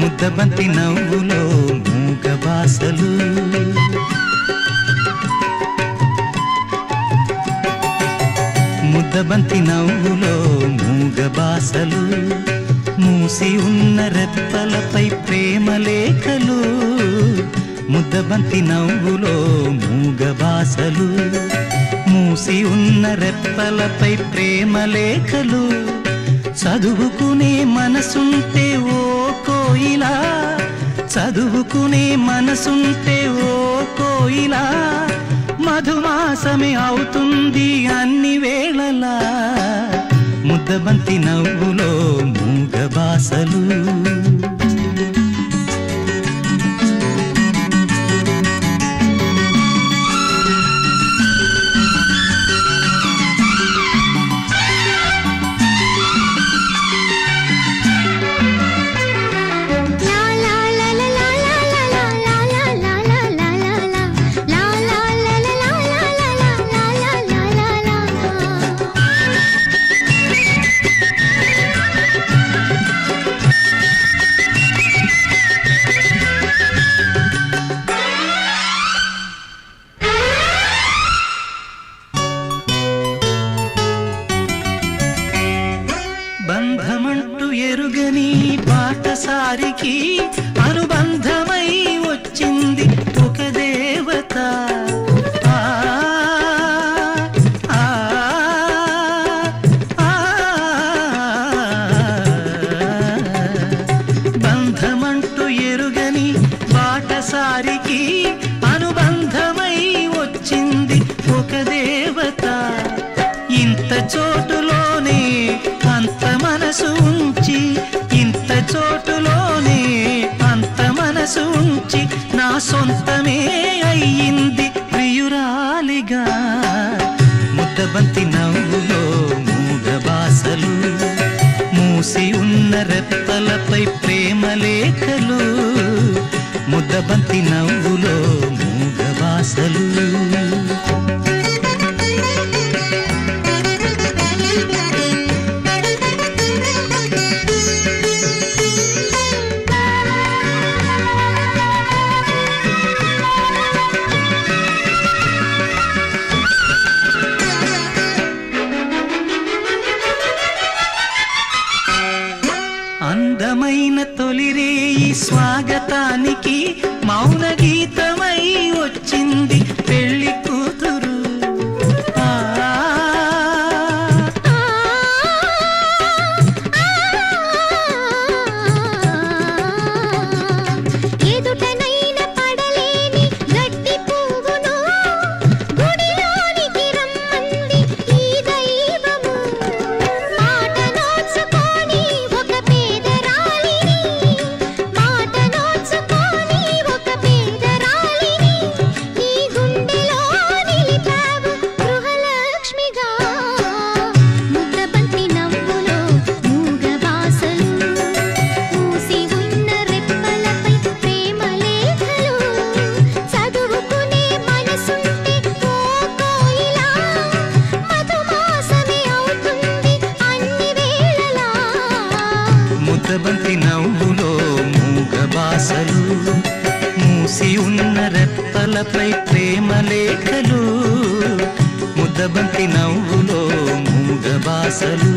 ముద్దబంతి నవ్వులో మూగ బాసలు ముద్దబంతి నవ్వులో మూగ బాసలు మూసి ఉన్న రెప్పలపై ప్రేమ లేఖలు ముద్దబంతి నవ్వులో మూగ బాసలు మూసి ఉన్న రెప్పలపై ప్రేమ లేఖలు చదువుకునే మనసుంటే ఓ కోయిలా చదువుకునే మనసుంటే ఓ కోయిలా మధుమాసమే అవుతుంది అన్ని వేళలా ముద్దబంతి నవ్వులో మూగ బాసలు బంధమంటూ ఎరుగని బాటసారికి అనుబంధమై వచ్చింది ఒక దేవత బంధమంటూ ఎరుగని బాటసారికి అనుబంధమై వచ్చింది ఒక దేవత ఇంత చోటులోనే అంత మనసు ఉంచి ఇంత చోటులోనే అంత మనసు ఉంచి నా సొంతమే అయ్యింది ప్రియురాలిగా ముద్దబంతి నవ్వులో మూగ బాసలు మూసి ఉన్న రెప్పలపై ప్రేమ లేఖలు ముద్దబంతి నవ్వులో మూగ బాసలు అందమైన తొలిరేయి స్వాగతానికి మౌన గీతమై వచ్చింది పెళ్లి కూతురు ముద్దబంతి నవ్వులో మూగ బాసలు మూసి ఉన్న రెప్పలపై ప్రేమ లేఖలు ముద్దబంతి నవ్వులో మూగ బాసలు